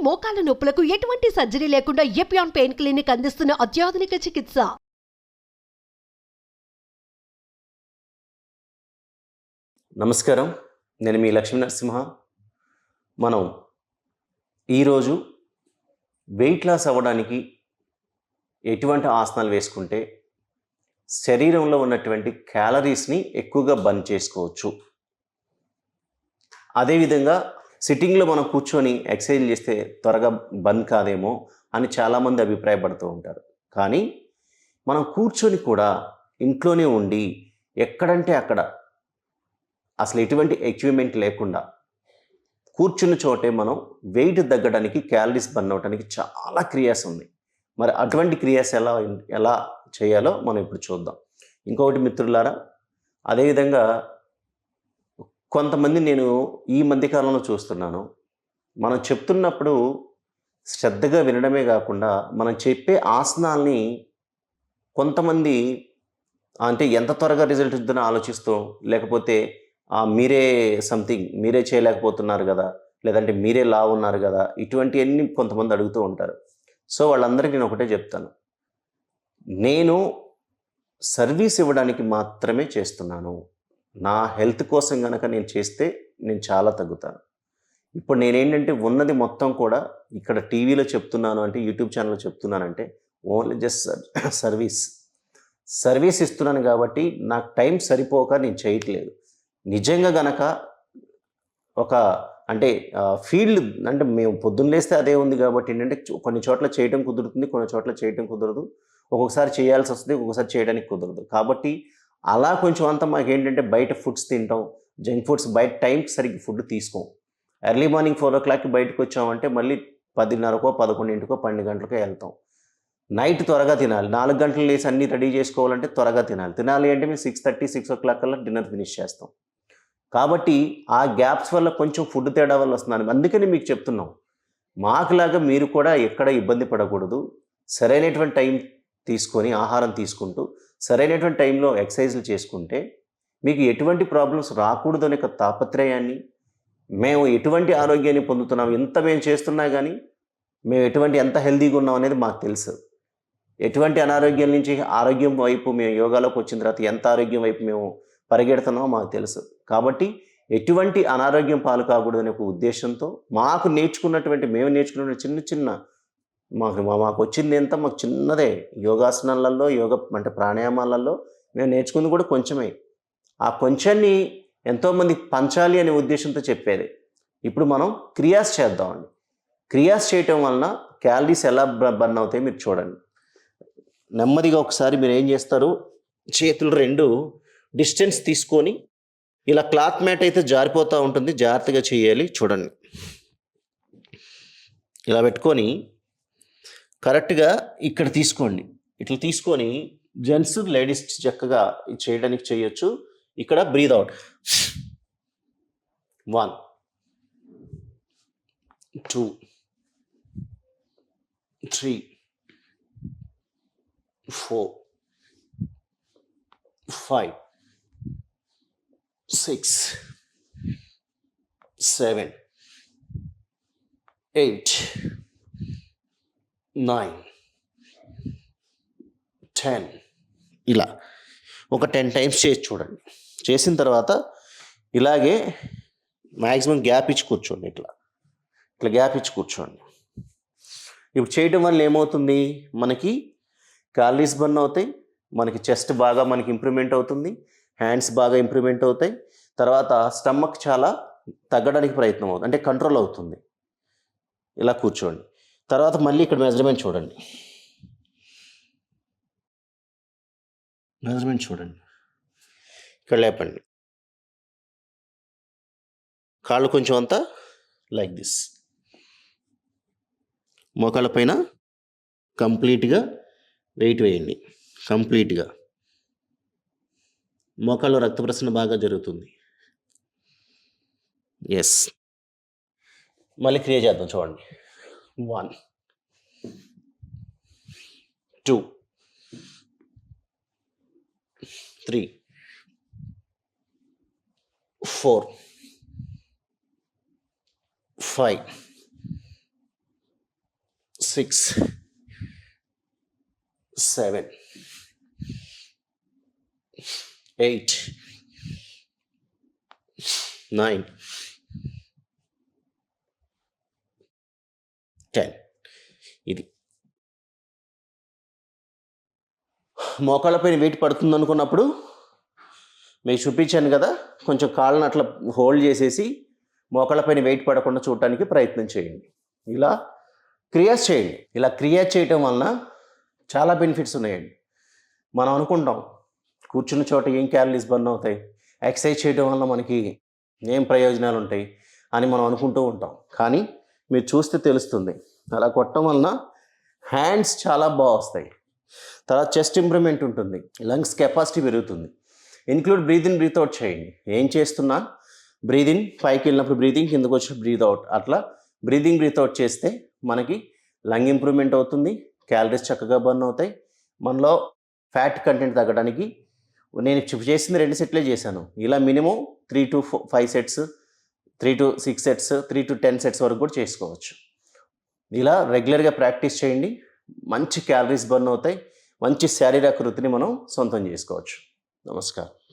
మోకాల నొప్పులకు ఎటువంటి సర్జరీ లేకుండా ఎపియాన్ పెయిన్ క్లినిక్ అందిస్తున్న అత్యాధునిక చికిత్స. నమస్కారం, నేను మీ లక్ష్మీ నరసింహ. మనం ఈరోజు వెయిట్ లాస్ అవ్వడానికి ఎటువంటి ఆసనాలు వేసుకుంటే శరీరంలో ఉన్నటువంటి క్యాలరీస్ని ఎక్కువగా బర్న్ చేసుకోవచ్చు, అదేవిధంగా సిట్టింగ్లో మనం కూర్చొని ఎక్సర్సైజ్ చేస్తే త్వరగా బర్న్ కాదేమో అని చాలామంది అభిప్రాయపడుతూ ఉంటారు. కానీ మనం కూర్చొని కూడా ఇంట్లోనే ఉండి ఎక్కడంటే అక్కడ అసలు ఎటువంటి ఎక్విప్మెంట్ లేకుండా కూర్చున్న చోటే మనం వెయిట్ తగ్గడానికి, క్యాలరీస్ బర్న్ అవడానికి చాలా క్రియాస్ ఉన్నాయి. మరి అటువంటి క్రియాస్ ఎలా చేయాలో మనం ఇప్పుడు చూద్దాం. ఇంకొకటి మిత్రులారా, అదేవిధంగా కొంతమంది నేను ఈ మధ్యకాలంలో చూస్తున్నాను, మనం చెప్తున్నప్పుడు శ్రద్ధగా వినడమే కాకుండా మనం చెప్పే ఆసనాల్ని కొంతమంది అంటే ఎంత త్వరగా రిజల్ట్ ఇద్దని ఆలోచిస్తూ, లేకపోతే మీరే చేయలేకపోతున్నారు కదా, లేదంటే మీరే లావు ఉన్నారు కదా, ఇటువంటివన్నీ కొంతమంది అడుగుతూ ఉంటారు. సో వాళ్ళందరికీ నేను ఒకటే చెప్తాను, నేను సర్వీస్ ఇవ్వడానికి మాత్రమే చేస్తున్నాను. నా హెల్త్ కోసం కనుక నేను చేస్తే నేను చాలా తగ్గుతాను. ఇప్పుడు నేనేంటంటే ఉన్నది మొత్తం కూడా ఇక్కడ టీవీలో చెప్తున్నాను అంటే, యూట్యూబ్ ఛానల్లో చెప్తున్నానంటే ఓన్లీ జస్ట్ సర్వీస్ ఇస్తున్నాను కాబట్టి నాకు టైం సరిపోక నేను చేయట్లేదు. నిజంగా గనక ఒక అంటే ఫీల్డ్ అంటే మేము పొద్దున్న లేస్తే అదే ఉంది కాబట్టి ఏంటంటే కొన్ని చోట్ల చేయడం కుదురుతుంది, కొన్ని చోట్ల చేయడం కుదరదు, ఒక్కొక్కసారి చేయాల్సి వస్తుంది, ఒక్కొక్కసారి చేయడానికి కుదరదు. కాబట్టి అలా కొంచెం అంతా మాకేంటంటే బయట ఫుడ్స్ తింటాం, జంక్ ఫుడ్స్, బయట టైంకి సరిగ్గా ఫుడ్ తీసుకోం. ఎర్లీ మార్నింగ్ 4 o'clockకి బయటకు వచ్చామంటే మళ్ళీ 10:30కో 11కో 12 గంటలకో వెళ్తాం. నైట్ త్వరగా తినాలి, 4 గంటలు లేసి అన్నీ రెడీ చేసుకోవాలంటే త్వరగా తినాలి అంటే మేము 6:30, 6 o'clock కల్లా డిన్నర్ ఫినిష్ చేస్తాం. కాబట్టి ఆ గ్యాప్స్ వల్ల కొంచెం ఫుడ్ తేడా వల్ల వస్తున్నాను. అందుకని మీకు చెప్తున్నాం, మాకులాగా మీరు కూడా ఎక్కడ ఇబ్బంది పడకూడదు. సరైనటువంటి టైం తీసుకొని ఆహారం తీసుకుంటూ సరైనటువంటి టైంలో ఎక్సర్సైజ్లు చేసుకుంటే మీకు ఎటువంటి ప్రాబ్లమ్స్ రాకూడదు అనే తాపత్రయాన్ని, మేము ఎటువంటి ఆరోగ్యాన్ని పొందుతున్నాం, ఎంత మేము చేస్తున్నా కానీ మేము ఎంత హెల్తీగా ఉన్నాం అనేది మాకు తెలుసు. ఎటువంటి అనారోగ్యం నుంచి ఆరోగ్యం వైపు మేము యోగాలోకి వచ్చిన తర్వాత ఎంత ఆరోగ్యం వైపు మేము పరిగెడుతున్నామో మాకు తెలుసు. కాబట్టి ఎటువంటి అనారోగ్యం పాలు కాకూడదు అనే ఒక ఉద్దేశంతో మేము నేర్చుకున్నటువంటి చిన్న మాకు వచ్చింది ఎంత, మాకు చిన్నదే. యోగాసనాలలో, అంటే ప్రాణాయామాలలో మేము నేర్చుకుంది కూడా కొంచెమే. ఆ కొంచెన్ని ఎంతోమంది పంచాలి అనే ఉద్దేశంతో చెప్పేది. ఇప్పుడు మనం క్రియాస్ చేద్దామండి. క్రియాస్ చేయటం వలన క్యాలరీస్ ఎలా బర్న్ అవుతాయి మీరు చూడండి. నెమ్మదిగా ఒకసారి మీరు ఏం చేస్తారు, చేతులు 2 డిస్టెన్స్ తీసుకొని, ఇలా క్లాత్ మ్యాట్ అయితే జారిపోతూ ఉంటుంది, జాగ్రత్తగా చేయాలి. చూడండి, ఇలా పెట్టుకొని కరెక్ట్గా ఇక్కడ తీసుకోండి. ఇట్లా తీసుకొని జెంట్స్, లేడీస్ చక్కగా చేయడానికి చేయొచ్చు. ఇక్కడ బ్రీద్ అవుట్, 1 2 3 4 5 6 7 8 9 10 ఇలా ఒక 10 times చేసి చూడండి. చేసిన తర్వాత ఇలాగే మ్యాక్సిమం గ్యాప్ ఇచ్చి కూర్చోండి. ఇట్లా గ్యాప్ ఇచ్చి కూర్చోండి. ఇప్పుడు చేయడం వల్ల ఏమవుతుంది, మనకి క్యాలరీస్ బర్న్ అవుతాయి, మనకి చెస్ట్ బాగా మనకి ఇంప్రూవ్మెంట్ అవుతుంది, హ్యాండ్స్ బాగా ఇంప్రూవ్మెంట్ అవుతాయి. తర్వాత స్టమక్ చాలా తగ్గడానికి ప్రయత్నం అవుతుంది, అంటే కంట్రోల్ అవుతుంది. ఇలా కూర్చోండి. తర్వాత మళ్ళీ ఇక్కడ మెజర్మెంట్ చూడండి. ఇక్కడ లేపండి. కాళ్ళు కొంచెం అంతా లైక్ దిస్, మోకాళ్ళ పైన కంప్లీట్గా వెయిట్ వేయండి. కంప్లీట్గా మోకాళ్ళలో రక్త ప్రసరణ బాగా జరుగుతుంది. ఎస్, మళ్ళీ క్రియ చేద్దాం. చూడండి, 1 2 3 4 5 6 7 8 9 10. ఇది మోకాళ్ళపైన వెయిట్ పడుతుంది అనుకున్నప్పుడు మీకు చూపించాను కదా, కొంచెం కాళ్ళని అట్లా హోల్డ్ చేసేసి మోకాళ్ళపైన వెయిట్ పడకుండా చూడటానికి ప్రయత్నం చేయండి. ఇలా క్రియాస్ చేయండి. ఇలా క్రియాస్ చేయటం వలన చాలా బెనిఫిట్స్ ఉన్నాయండి. మనం అనుకుంటాం కూర్చున్న చోట ఏం క్యాలరీస్ బర్న్ అవుతాయి, ఎక్సర్సైజ్ చేయడం వల్ల మనకి ఏం ప్రయోజనాలు ఉంటాయి అని మనం అనుకుంటూ ఉంటాం. కానీ మీరు చూస్తే తెలుస్తుంది, అలా కొట్టడం వలన హ్యాండ్స్ చాలా బాగా వస్తాయి. తర్వాత చెస్ట్ ఇంప్రూవ్మెంట్ ఉంటుంది, లంగ్స్ కెపాసిటీ పెరుగుతుంది. Include breathe in breathe out చేయండి. ఏం చేస్తున్నా బ్రీత్ ఇన్, పైకి వెళ్ళినప్పుడు బ్రీతింగ్, కిందకు వచ్చినప్పుడు బ్రీత్ అవుట్, అట్లా బ్రీతింగ్ బ్రీత్ అవుట్ చేస్తే మనకి లంగ్ ఇంప్రూవ్మెంట్ అవుతుంది, క్యాలరీస్ చక్కగా బర్న్ అవుతాయి. మనలో ఫ్యాట్ కంటెంట్ తగ్గడానికి నేను చేసింది 2 సెట్లే చేశాను. ఇలా minimum 3 to 5 sets, 3 to 6 sets, 3 to 10 sets వరకు కూడా చేసుకోవచ్చు. ఇలా రెగ్యులర్గా ప్రాక్టీస్ చేయండి. మంచి క్యాలరీస్ బర్న్ అవుతాయి, మంచి శారీరక వృత్తిని మనం సొంతం చేసుకోవచ్చు. నమస్కారం.